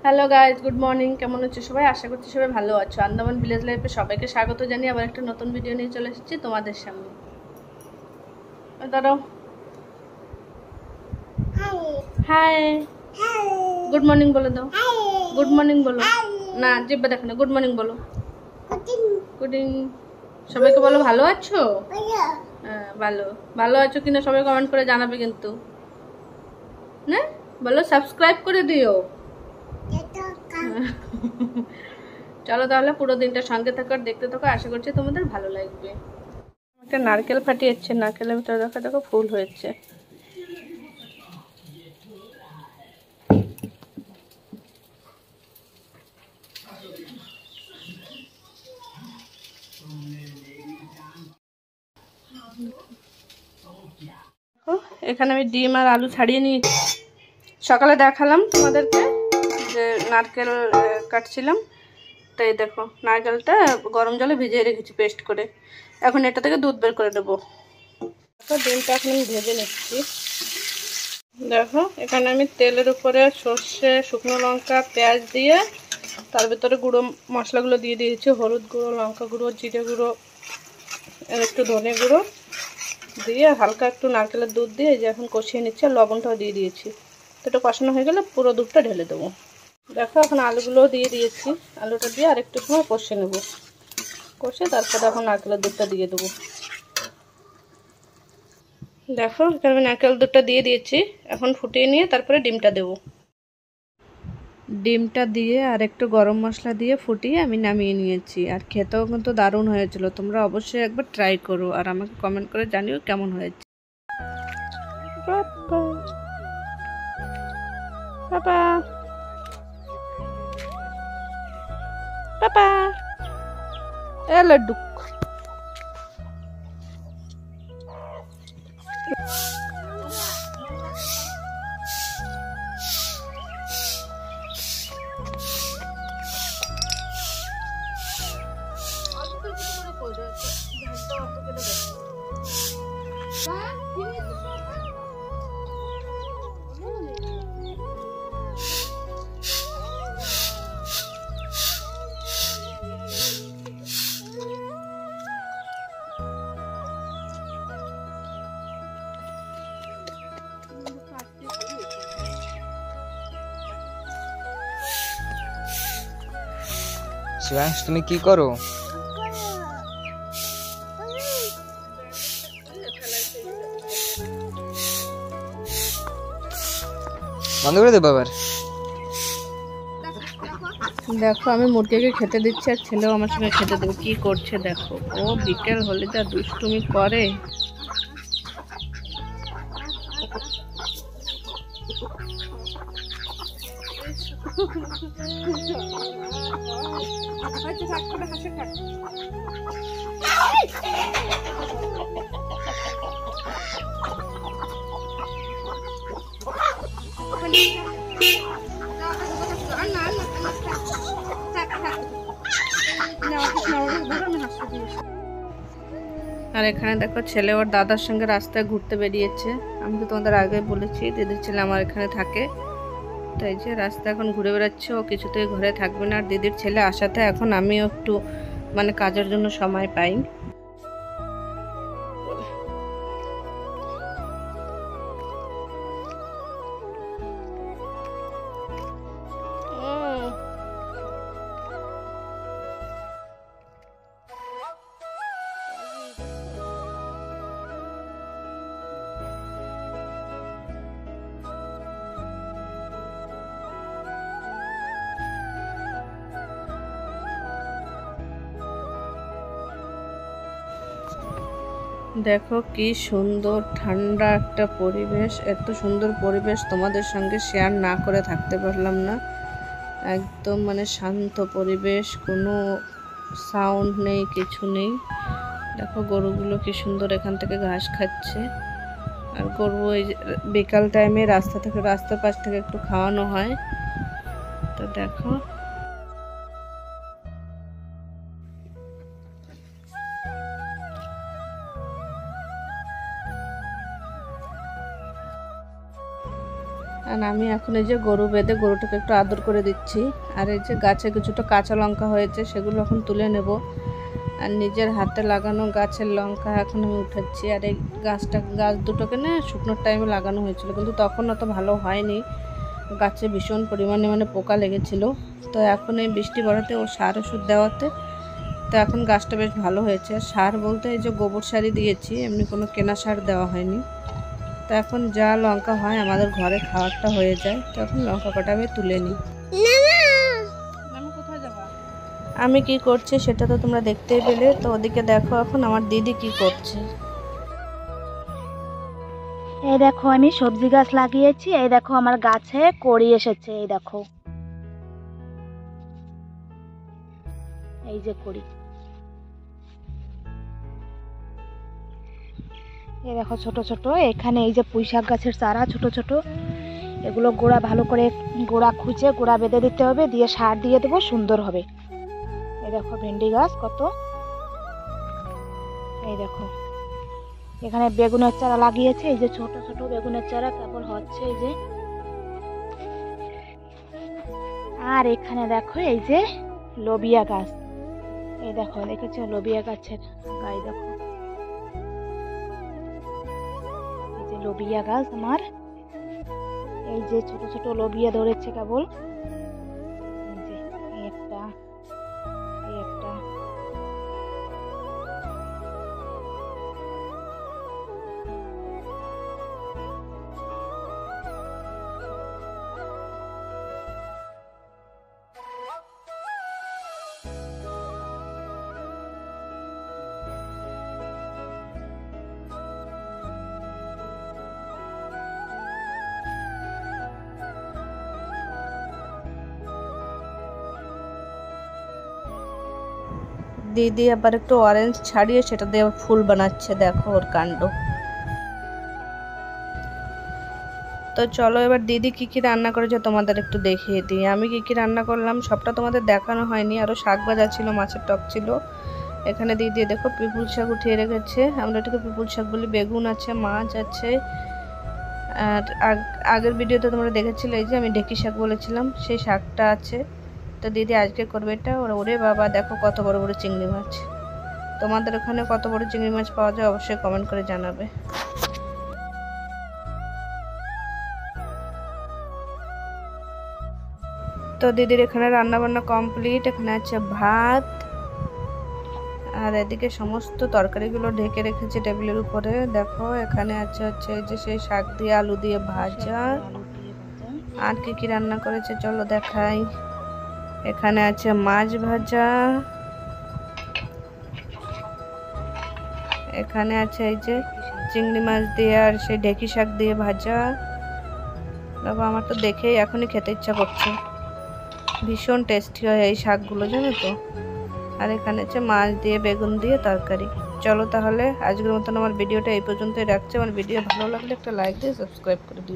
Hello guys, good morning. কেমন আছো সবাই? আশা করছি সবাই ভালো আছো। আন্দামান ভিলেজ লাইফে সবাইকে স্বাগত জানিয়ে আবার একটা নতুন ভিডিও নিয়ে চলে এসেছি তোমাদের সামনে। দাঁড়াও, হাই, গুড মর্নিং বলে দাও। গুড মর্নিং বলো না, জিব্বা দেখো না। গুড মর্নিং বলো। Good evening. সবাইকে বলো ভালো আছো। হ্যাঁ, ভালো আছো কিনা সবাই কমেন্ট করে জানাবে কিন্তু। না বলো, সাবস্ক্রাইব করে দিও। চলো তাহলে পুরো দিনটা সঙ্গে থাকো আর দেখতে থাকো, আশা করছি তোমাদের ভালো লাগবে। একটা নারকেল ফাটিয়েছে, নারকেলের ভিতরে দেখো দেখো ফুল হয়েছে। এখানে আমি ডিম আর আলু ছাড়িয়ে নিয়েছি। সকালে দেখালাম তোমাদেরকে যে নারকেল কাটছিলাম, তাই দেখো নারকেলটা গরম জলে ভিজিয়ে রেখেছি পেস্ট করে। এখন এটা থেকে দুধ বের করে দেবো। ডিমটা এখন আমি ভেজে নিচ্ছি। দেখো এখানে আমি তেলের উপরে সর্ষে, শুকনো লঙ্কা, পেঁয়াজ দিয়ে তার ভিতরে গুঁড়ো মশলাগুলো দিয়ে দিয়েছি। হলুদ গুঁড়ো, লঙ্কা গুঁড়ো, জিরে গুঁড়ো, আর একটু ধনে গুঁড়ো দিয়ে হালকা একটু নারকেলের দুধ দিয়ে এই যে এখন কষিয়ে নিচ্ছি। আর লবণটাও দিয়ে দিয়েছি। তো এটা কষানো হয়ে গেলে পুরো দুধটা ঢেলে দেবো। দেখো এখন আলুগুলোও দিয়ে দিয়েছি। আলুটা দিয়ে আর একটু সময় কষে নেব। কষে তারপরে এখন নারকেলের দুধটা দিয়ে দেবো। দেখো এখানে আমি নারকেল দুধটা দিয়ে দিয়েছি। এখন ফুটিয়ে নিয়ে তারপরে ডিমটা দেবো। ডিমটা দিয়ে আর একটু গরম মশলা দিয়ে ফুটিয়ে আমি নামিয়ে নিয়েছি। আর খেতেও কিন্তু দারুণ হয়েছিল। তোমরা অবশ্যই একবার ট্রাই করো আর আমাকে কমেন্ট করে জানিও কেমন হয়েছে। পাপা পাপা এ লাড্ডু শিবাংশ, তুমি কি করো? বন্ধ করে দেবো আবার। দেখো আমি মুরগিকে খেতে দিচ্ছি আর ছেলেও আমার সঙ্গে খেতে দেবে। কি করছে দেখো, ও বিকেল হলে যা দুষ্টুমি করে। আর এখানে দেখো ছেলে ওর দাদার সঙ্গে রাস্তায় ঘুরতে বেরিয়েছে। আমি তো তোমাদের আগে বলেছি দিদির ছেলে আমার এখানে থাকে, তাই যে রাস্তা এখন ঘুরে বেড়াচ্ছে। ও কিছুতেই ঘরে থাকবে না। আর দিদির ছেলে আসাতে এখন আমিও একটু মানে কাজের জন্য সময় পাই। দেখো কি সুন্দর ঠান্ডা একটা পরিবেশ। এত সুন্দর পরিবেশ তোমাদের সঙ্গে শেয়ার না করে থাকতে পারলাম না। একদম মানে শান্ত পরিবেশ, কোনো সাউন্ড নেই, কিছু নেই। দেখো গরুগুলো কি সুন্দর এখান থেকে ঘাস খাচ্ছে। আর গরু এই বিকাল টাইমে রাস্তার পাশ থেকে একটু খাওয়ানো হয়। তো দেখো আর আমি এখন এই যে গরু বেঁধে গরুটাকে একটু আদর করে দিচ্ছি। আর এই যে গাছে কিছুটা কাঁচা লঙ্কা হয়েছে, সেগুলো এখন তুলে নেব। আর নিজের হাতে লাগানো গাছের লঙ্কা এখন আমি উঠাচ্ছি। আর এই গাছ দুটোকে না শুকনোর টাইমে লাগানো হয়েছিল, কিন্তু তখন অত ভালো হয়নি, গাছে ভীষণ পরিমাণে পোকা লেগেছিল। তো এখন এই বৃষ্টি পড়াতে ও সার ওষুধ দেওয়াতে তো এখন গাছটা বেশ ভালো হয়েছে। সার বলতে এই যে গোবর সারই দিয়েছি, এমনি কোনো কেনা সার দেওয়া হয়নি। তো এখন যা লঙ্কা হয় আমাদের ঘরে খাওয়ারটা হয়ে যায়। তো এখন লঙ্কা কটা আমি তুলে নিই। আমি কি করছি সেটা তো তোমরা দেখতেই পেলে। তো ওদিকে দেখো এখন আমার দিদি কি করছে। এই দেখো আমি সবজি গাছ লাগিয়েছি। এই দেখো আমার গাছে কড়ি এসেছে। এই দেখো, এই যে কড়ি, এই দেখো ছোট ছোট। এখানে এই যে পুঁইশাক গাছের চারা ছোট ছোট, এগুলো গোড়া ভালো করে গোড়া খুঁজে গোড়া বেঁধে দিতে হবে, দিয়ে সার দিয়ে দেবো, সুন্দর হবে। এই দেখো ভেন্ডি গাছ কত। এই দেখো এখানে বেগুনের চারা লাগিয়েছে। এই যে ছোট ছোট বেগুনের চারা কেবল হচ্ছে, এই যে। আর এখানে দেখো এই যে লোবিয়া গাছ। এই দেখো, দেখেছো লোবিয়া গাছের গায়ে দেখো, এই যে লোবিয়া গাছ আমার। এই যে ছোট ছোট লোবিয়া ধরেছে কেবল, এই যে এই একটা, এই একটা। দিদি আবার একটু অরেঞ্জ ছাড়িয়ে সেটা দিয়ে ফুল বানাচ্ছে, দেখো ওর কাণ্ড। তো চলো এবার দিদি কি কি রান্না করেছে তোমাদের একটু দেখিয়ে দিই। আমি কি কি রান্না করলাম সবটা তোমাদের দেখানো হয়নি। আরও শাক ভাজা ছিল, মাছের টক ছিল। এখানে দিদি দেখো পিপুল শাক উঠিয়ে রেখেছে, আমরা এটাকে পিপুল শাক বলি। বেগুন আছে, মাছ আছে। আর আগের ভিডিওতে তোমরা দেখেছিলে এই যে আমি ঢেঁকি শাক বলেছিলাম, সেই শাকটা আছে। তো দিদি আজকে করবে এটা। ওরে বাবা দেখো কত বড় বড় চিংড়ি মাছ। তোমাদের ওখানে কত বড় চিংড়ি মাছ পাওয়া যায় অবশ্যই কমেন্ট করে জানাবে। তো দিদির এখানে রান্না বান্না কমপ্লিট। এখানে আছে ভাত, আর এদিকে সমস্ত তরকারিগুলো ঢেকে রেখেছে টেবিলের উপরে। দেখো এখানে আছে হচ্ছে এই যে সেই শাক দিয়ে আলু দিয়ে ভাজা। আর কি কি রান্না করেছে চলো দেখাই। এখানে আছে মাছ ভাজা, এখানে আছে এই যে চিংড়ি মাছ দিয়ে আর সেই ঢেঁকি শাক দিয়ে ভাজা। বাবা আমার তো দেখেই এখনই খেতে ইচ্ছা করছে, ভীষণ টেস্টি হয় এই শাকগুলো জানো তো। আর এখানে আছে মাছ দিয়ে বেগুন দিয়ে তরকারি। চলো তাহলে আজকের মতন আমার ভিডিওটা এই পর্যন্তই রাখছি। আমার ভিডিও ভালো লাগলে একটা লাইক দিয়ে সাবস্ক্রাইব করে দিও।